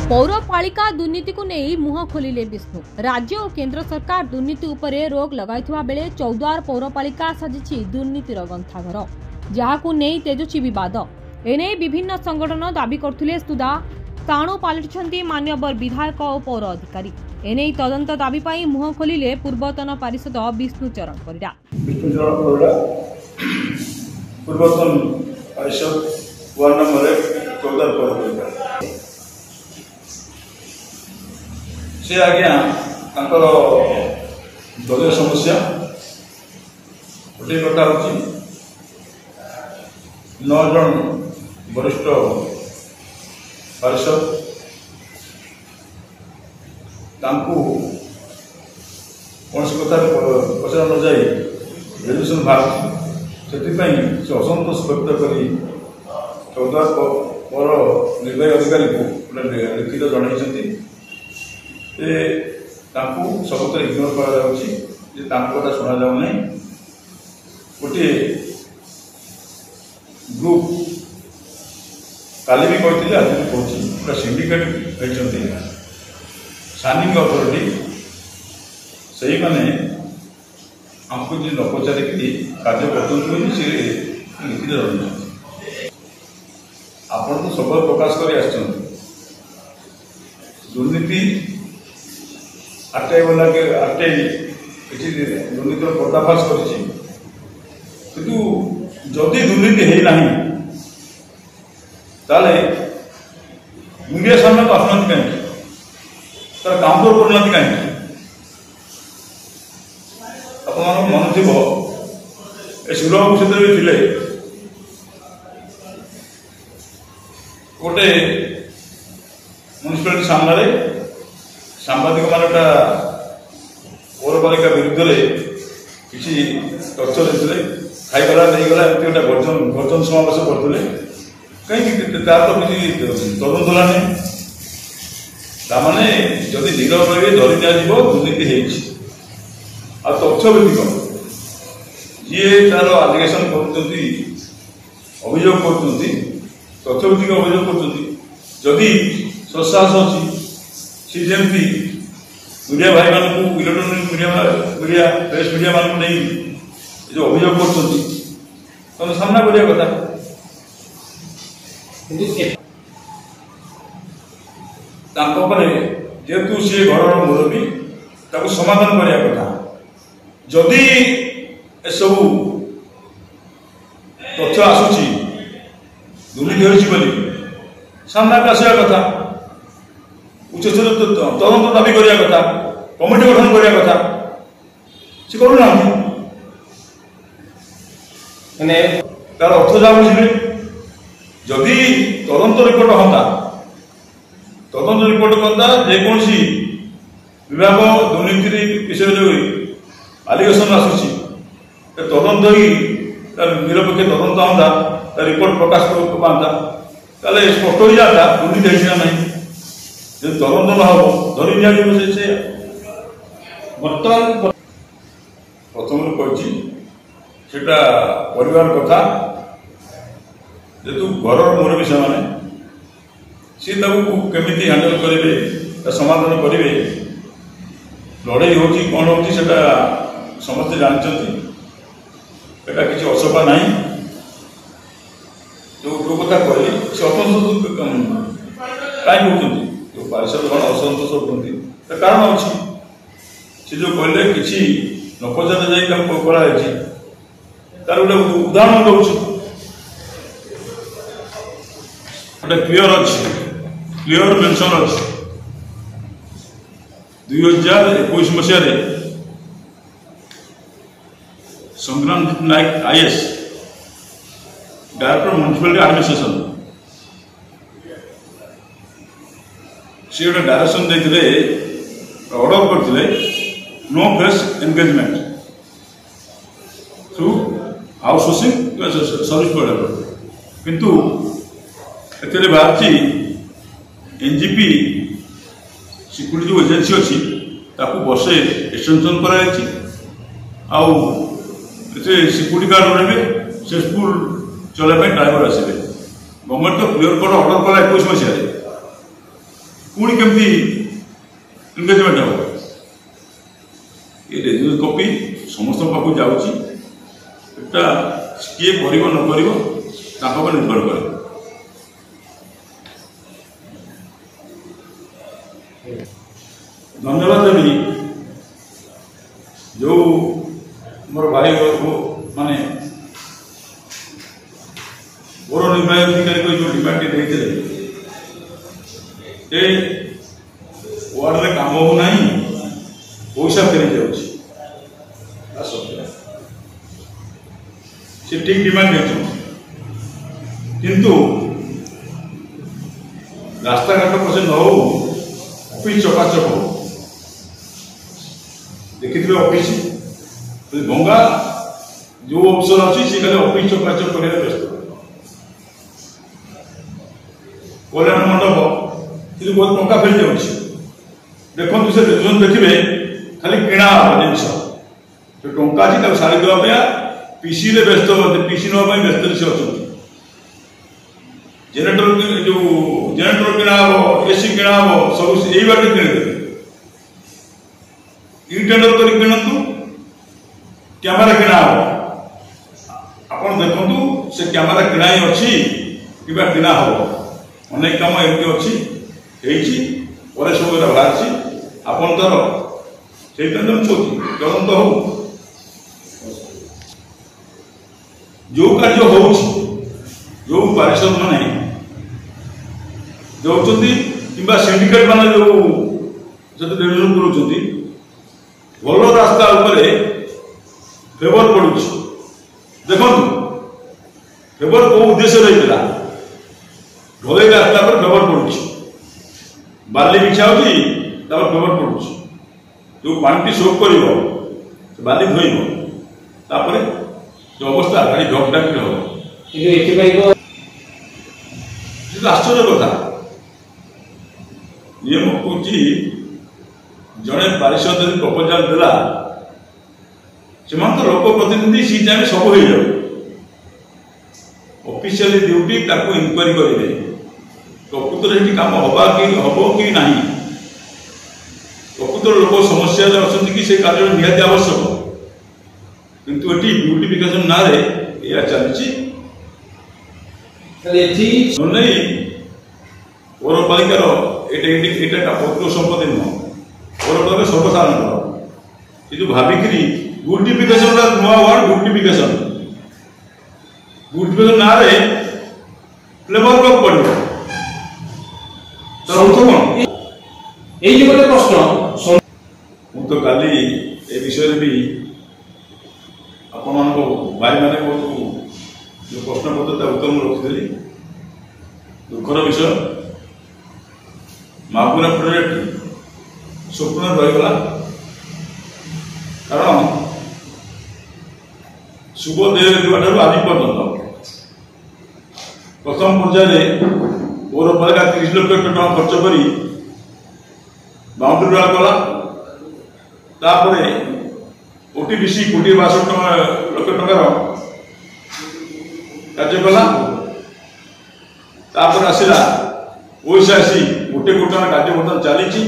पौरपालिका दुर्नीति को नहीं मुह खोलिले विष्णु। राज्य और केंद्र सरकार दुर्नीति उपरे रोक लगाइथिबा बेले चौद्वार पौरपालिका सजिछि दुर्नीतिर गंथाघर, जहाकु नहीं तेजुछि विवाद। एने विभिन्न संगठन दाबी करथुले सुधा ताणु पालटिछन्ति मान्यवर विधायक और पौर अधिकारी। एने तदंत दाबी पाई मुह खोलिले पूर्वतन पारिषद विष्णुचरण परिडा। पूर्वतन पारिषद वार्ड नंबर 14 पौरपालिका से आज्ञा दलीय समस्या गोटे कथा हूँ 9 जन वरिष्ठ पारिषद कौन कथा पचरा न जाए रेजुलेसन बाहर से असंतोष व्यक्त कर 14 पौर निर्वाही अधिकारी को लिखित जनई सबुत इग्नोर करा शुणा जाऊ ना। गोटे ग्रुप काली भी कहते आज भी कहूँ पूरा सिंडिकेट होती सानिंग अथॉरिटी से मैंने आमको जी न पचारिकी कार्य कर लिखित रही आप सब प्रकाश कर दुर्नीति आरटीआई वाला के आरटीआई दुर्नीति पर्दाफाश कर जदि दुर्नीति है ना ताले मीडिया सामने को आसुना कहीं तार काम तो करना कहीं आप मन थी शिवराम क्षेत्र भी थे गोटे म्यूनिसिपालिटी सामने सांबादिक मान पौरपालिका विरुद्ध में किसी तथ्य देते खाईगला नहीं गला गोटे गर्जन समावेश करते कहीं तार तो किसी तदंत है नहीं ताने जदि नीरव रही धरी दिज्व दुर्नीति हो तथ्य भित्तिक जी तार आलिगेसन कर अभियोग कर तथ्य भित्तिक अभियोग कर ससाहस अच्छी सी जमी मीडिया भाई मान इलेक्ट्रोनिक मीडिया प्रेस मीडिया मान नहीं जो अभियोग कर सामना करिया कथा जेहेतु सी घर मुरबी समाधान करिया कथा जदि एसबू तथ्य आसूची दुर्नीति होली सामना को आसवा कथा उच्चस्तर तदंत दाबी करिया कथा कमिटी गठन करिया कथा से करूना माने तार अर्थ जा बुझे जदि तदंत रिपोर्ट होता तदंत रिपोर्ट करता जेकोसी विभाग दुर्नीति विषय जो आलिगेसन आसूची तदंत ही निरपेक्ष तदंत होता रिपोर्ट प्रकाश पाता ताले स्पष्ट हो जाता दुर्नीति है ना तदंत न हो धरी दिया बर्तमान प्रथम कही परिवार कथा जेतु घर मुरबी से सी केमी हैंडल करेंगे समाधान करेंगे लड़ाई हो कौन हो समस्ते जानते किसी असफा ना जो कथा कहली से असंतोष कहीं कहते जो पारिषद गण असंतोष होती कारण अच्छी से जो कहले कि नपचार जाए तार गोटे उदाहरण दौर गोटे क्लियर मेंशन अच्छी 2021 मसीह Sangramjit Nayak IAS director municipality administration सी गोटे डायरेक्शन देते ऑर्डर करते no press engagement through outsourcing service provider किंतु एते बाहर एनजीपी सिक्यूरिटी जो एजेंसी अच्छी वर्षे एक्सटेंशन कर सिक्यूरिटी गार्ड रहे से स्कूल चलने ड्राइवर आसवे गवर्नमेंट तो क्लियर कट ऑर्डर कला 21 मसीह पुणी केमती एंगेजमेंट हम ये रेजुल्यूशन कॉपी समस्त पाक जाऊँगी किए कर न कर निर्भर करे। धन्यवाद देवी जो मोर भाई माने पौर निर्वाही अधिकारी को जो डिमांड देते वार्ड में काम हो ना पैसा फेरी जाऊँगी से ठीक डिमांड किंतु रास्ता घाट पसे न हो ऑफिस चकाचक हो देखिए ऑफिस भंगा जो अफसर अच्छी सी खाली ऑफिस चकाचक कर व्यस्त कल्याण मंडप ये बहुत टंका फेरी जाऊँगी देखो से देखिए खाली किणा जिन टंका अच्छी सारी देवा पीसी रे व्यस्त पीसी नापी व्यस्त से अच्छा जेनेटर जो जेनेटर किणा हम एसी किणा हम सब यही बाटे किणदे ई टेंडर कर किणतु कैमेरा किणा हम आप देखु से कैमेरा किणा ही अच्छी कि किणा हम अनेक कम एमती अच्छी सब बाहर आपन तर से चलत हो जो कार्य हो जो पारिषद माने दौरान कि सिंडिकेट मान जो डेवलप कर भल रास्ता फेवर पड़ू देखो फेवर कौ उद्देश्य रही ढोई रास्ता पर फेवर पड़ू बाली बिछा फेवर पड़ू जो पानी सोक कर बाली धोब जो अवस्था गाड़ी ढकढाक हम आश्चर्य कथा नियम कौन जड़े पारिषद प्रपोजाल देला से लोक प्रतिनिधि सी टाइम सब हो जाए ऑफिशियली ड्यूटी इनक्वारी करेंगे प्रकृत कम हवा कि हम कि ना प्रकृत लोक समस्या अच्छा कि से कार्य निहाती आवश्यक किंतु ये ब्यूटिफिकेशन ना रे या चलती नहीं पौरपालिकार यहाँ पौर संपत्ति नुह पौरपालिका सर्वसाधारण ये जो भाविक ब्यूटिफिकेशन नुआ वार्ड ब्यूटिफिकेशन ना रे फ्लेवर ब्लॉक पड़ो प्रश्न तो काली ए विषय भी आपण भाई मैंने बहुत जो प्रश्न पत्र उत्तर मुझे रखी दुखर विषय महापुरा प्रोजेक्ट स्वप्न रहीगला कारण शुभ देव आज पर्यंत प्रथम पर्याय पौरपालिका 30 लाख टका खर्च कर बाउंड्री वाल कला ओटीडीसी 1,62 लाख टकार कार्य कला आसला ओसा 1 कोटी टका कार्य बर्तमान चली।